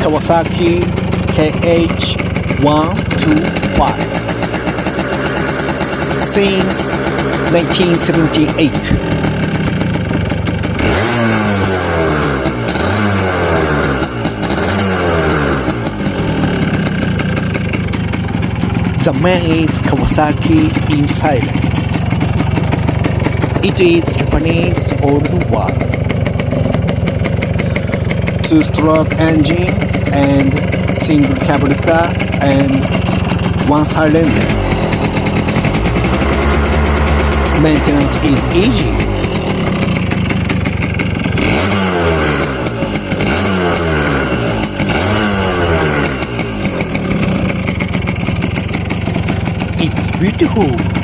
Kawasaki KH125 since 1978. The man is Kawasaki in silence. It is Japanese old words. Two-stroke engine and single carburetor and one cylinder. Maintenance is easy. It's beautiful.